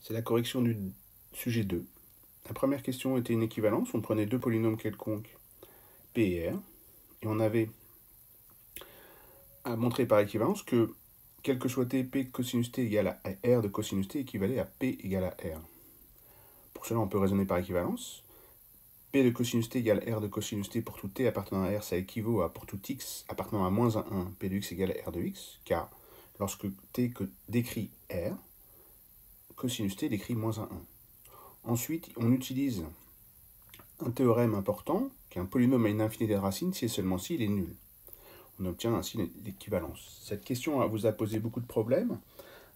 C'est la correction du sujet 2. La première question était une équivalence. On prenait deux polynômes quelconques, P et R, et on avait à montrer par équivalence que, quel que soit t, P cosinus t égale à R de cosinus t équivalait à P égale à R. Pour cela, on peut raisonner par équivalence. P de cosinus t égale R de cosinus t pour tout t appartenant à R, ça équivaut à pour tout x appartenant à moins 1, P de x égale à R de x, car lorsque t décrit R, cosinus t décrit moins 1. Ensuite, on utilise un théorème important, qu'un polynôme a une infinité de racines si et seulement si il est nul. On obtient ainsi l'équivalence. Cette question vous a posé beaucoup de problèmes.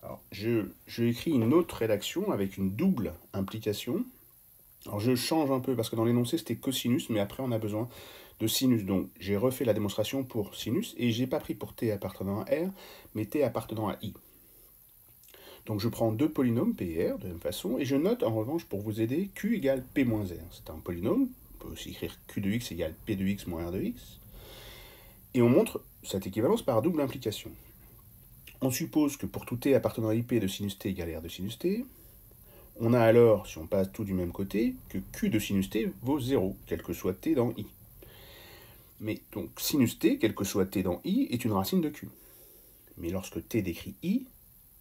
Alors, je écris une autre rédaction avec une double implication. Alors, je change un peu parce que dans l'énoncé, c'était cosinus, mais après, on a besoin de sinus. Donc, j'ai refait la démonstration pour sinus et je n'ai pas pris pour t appartenant à R, mais t appartenant à I. Donc, je prends deux polynômes, P et R, de la même façon, et je note, en revanche, pour vous aider, Q égale P moins R. C'est un polynôme. On peut aussi écrire Q de x égale P de x moins R de x. Et on montre cette équivalence par double implication. On suppose que pour tout t appartenant à IP de sinus t égale R de sinus t, on a alors, si on passe tout du même côté, que Q de sinus t vaut 0, quel que soit t dans I. Mais donc sinus t, quel que soit t dans I, est une racine de Q. Mais lorsque t décrit I,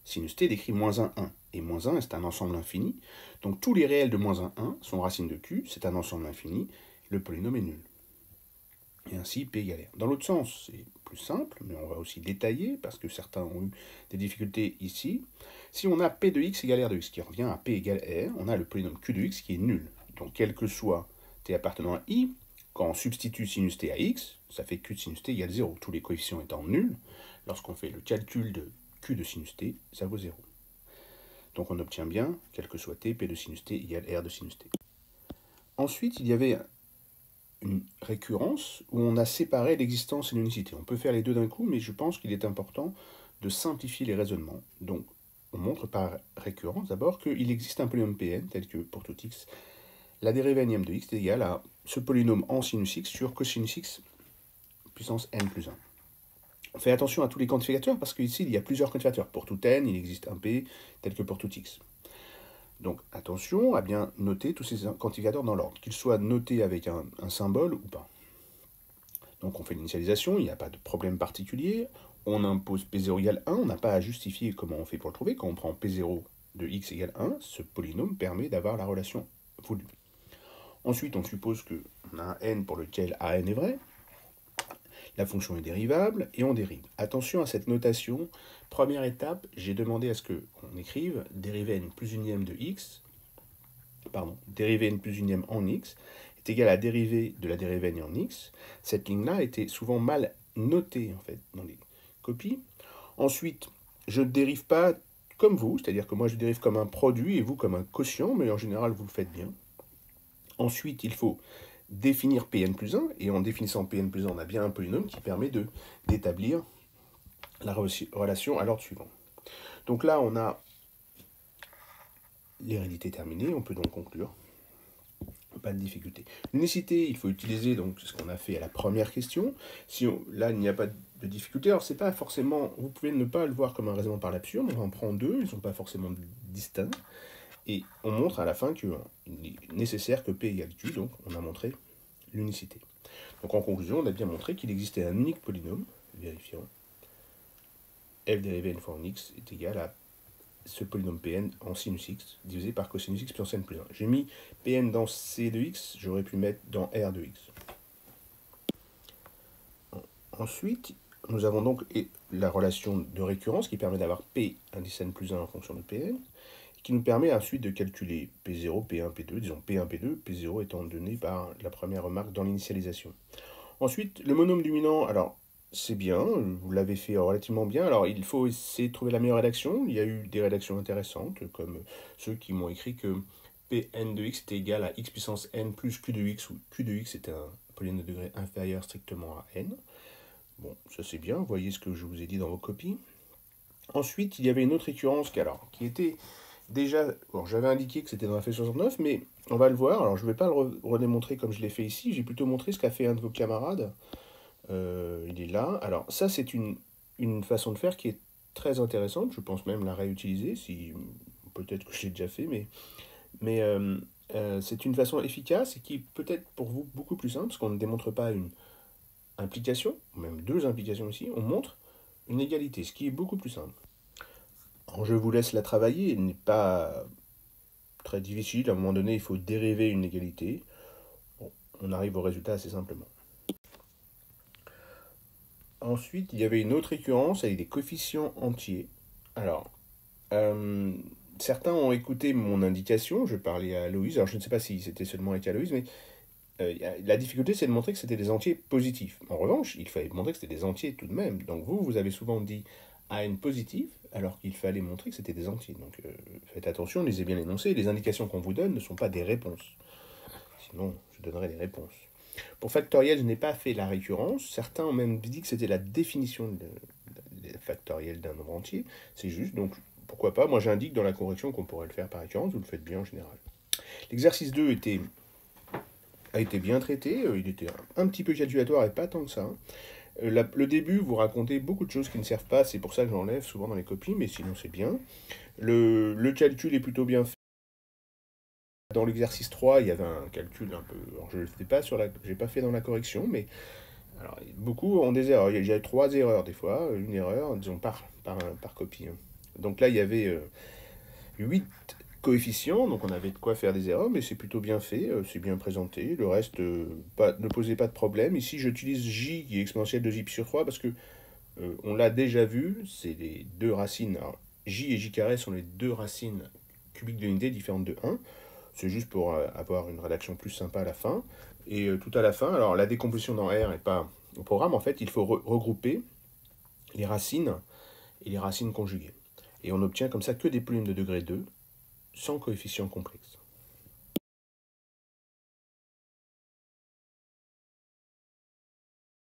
sinus t décrit moins 1, 1. Et moins 1, c'est un ensemble infini. Donc tous les réels de moins 1, 1 sont racines de Q, c'est un ensemble infini, le polynôme est nul. Et ainsi, P égale R. Dans l'autre sens, c'est plus simple, mais on va aussi détailler, parce que certains ont eu des difficultés ici. Si on a P de x égale R de x, qui revient à P égale R, on a le polynôme Q de x qui est nul. Donc, quel que soit t appartenant à I, quand on substitue sinus t à x, ça fait Q de sinus t égale 0, tous les coefficients étant nuls. Lorsqu'on fait le calcul de Q de sinus t, ça vaut 0. Donc on obtient bien, quel que soit t, P de sinus t égale R de sinus t. Ensuite, il y avait une récurrence où on a séparé l'existence et l'unicité. On peut faire les deux d'un coup, mais je pense qu'il est important de simplifier les raisonnements. Donc, on montre par récurrence d'abord qu'il existe un polynôme Pn, tel que pour tout x, la dérivée n de x est égale à ce polynôme en sinus x sur cosinus x puissance n plus 1. On fait attention à tous les quantificateurs parce qu'ici, il y a plusieurs quantificateurs. Pour tout n, il existe un p, tel que pour tout x. Donc attention à bien noter tous ces quantificateurs dans l'ordre, qu'ils soient notés avec un symbole ou pas. Donc on fait l'initialisation, il n'y a pas de problème particulier, on impose P0 égale 1, on n'a pas à justifier comment on fait pour le trouver. Quand on prend P0 de x égale 1, ce polynôme permet d'avoir la relation voulue. Ensuite, on suppose qu'on a un n pour lequel an est vrai, la fonction est dérivable, et on dérive. Attention à cette notation. Première étape, j'ai demandé à ce qu'on écrive dérivée n plus unième de x, dérivée n plus unième en x, est égale à dérivée de la dérivée n en x. Cette ligne-là était souvent mal notée, en fait, dans les copies. Ensuite, je ne dérive pas comme vous, c'est-à-dire que moi je dérive comme un produit et vous comme un quotient, mais en général vous le faites bien. Ensuite, il faut définir Pn plus 1, et en définissant Pn plus 1, on a bien un polynôme qui permet d'établir la relation à l'ordre suivant. Donc là, on a l'hérédité terminée, on peut donc conclure. Pas de difficulté. L'unicité, il faut utiliser donc ce qu'on a fait à la première question. Là, il n'y a pas de difficulté. Alors, c'est pas forcément. Vous pouvez ne pas le voir comme un raisonnement par l'absurde. On en prend deux, ils ne sont pas forcément distincts. Et on montre à la fin qu'il est nécessaire que P égale Q, donc on a montré l'unicité. Donc en conclusion, on a bien montré qu'il existait un unique polynôme, vérifiant. F dérivée n fois en x est égal à ce polynôme Pn en sinus x divisé par cosinus x puissance n plus 1. J'ai mis Pn dans C de x, j'aurais pu mettre dans R de x. Ensuite, nous avons donc la relation de récurrence qui permet d'avoir P indice n plus 1 en fonction de Pn, qui nous permet ensuite de calculer P0, P1, P2, disons P1, P2, P0 étant donné par la première remarque dans l'initialisation. Ensuite, le monôme dominant, alors c'est bien, vous l'avez fait relativement bien. Alors, il faut essayer de trouver la meilleure rédaction. Il y a eu des rédactions intéressantes, comme ceux qui m'ont écrit que Pn de x était égal à x puissance n plus q de x, où q de x est un polynôme de degré inférieur strictement à n. Bon, ça c'est bien, voyez ce que je vous ai dit dans vos copies. Ensuite, il y avait une autre récurrence qui était déjà... Bon, j'avais indiqué que c'était dans la feuille 69, mais on va le voir. Alors, je ne vais pas le redémontrer comme je l'ai fait ici. J'ai plutôt montré ce qu'a fait un de vos camarades. Il est là. Alors, ça, c'est une façon de faire qui est très intéressante. Je pense même la réutiliser, si peut-être peut-être que je l'ai déjà fait, mais c'est une façon efficace et qui peut être pour vous beaucoup plus simple, parce qu'on ne démontre pas une implication, ou même deux implications ici, on montre une égalité, ce qui est beaucoup plus simple. Alors, je vous laisse la travailler, elle n'est pas très difficile, à un moment donné il faut dériver une égalité. Bon, on arrive au résultat assez simplement. Ensuite, il y avait une autre récurrence avec des coefficients entiers. Alors, euh, certains ont écouté mon indication, je parlais à Aloïse, alors je ne sais pas si c'était seulement avec Aloïse, mais la difficulté c'est de montrer que c'était des entiers positifs. En revanche, il fallait montrer que c'était des entiers tout de même. Donc vous avez souvent dit AN positif, alors qu'il fallait montrer que c'était des entiers. Donc faites attention, lisez bien l'énoncé, les indications qu'on vous donne ne sont pas des réponses. Sinon, je donnerai les réponses. Pour factoriel, je n'ai pas fait la récurrence. Certains ont même dit que c'était la définition factoriel d'un nombre entier. C'est juste, donc pourquoi pas. Moi, j'indique dans la correction qu'on pourrait le faire par récurrence. Vous le faites bien en général. L'exercice 2 a été bien traité. Il était un petit peu calculatoire et pas tant que ça. Le début, vous racontez beaucoup de choses qui ne servent pas. C'est pour ça que j'enlève souvent dans les copies, mais sinon c'est bien. Le calcul est plutôt bien fait. Dans l'exercice 3, il y avait un calcul un peu. Alors, je ne le fais pas j'ai pas fait dans la correction, mais alors, beaucoup ont des erreurs. Il y a 3 erreurs des fois, une erreur, disons, par copie. Donc là, il y avait 8 coefficients, donc on avait de quoi faire des erreurs, mais c'est plutôt bien fait, c'est bien présenté. Le reste, ne posait pas de problème. Ici, j'utilise j qui est exponentielle de j pi sur 3 parce que on l'a déjà vu, c'est les deux racines. Alors, j et j carré sont les deux racines cubiques de l'unité différentes de 1. C'est juste pour avoir une rédaction plus sympa à la fin. Et tout à la fin, alors la décomposition dans R n'est pas au programme, en fait, il faut regrouper les racines et les racines conjuguées. Et on obtient comme ça que des polynomes de degré 2, sans coefficient complexe.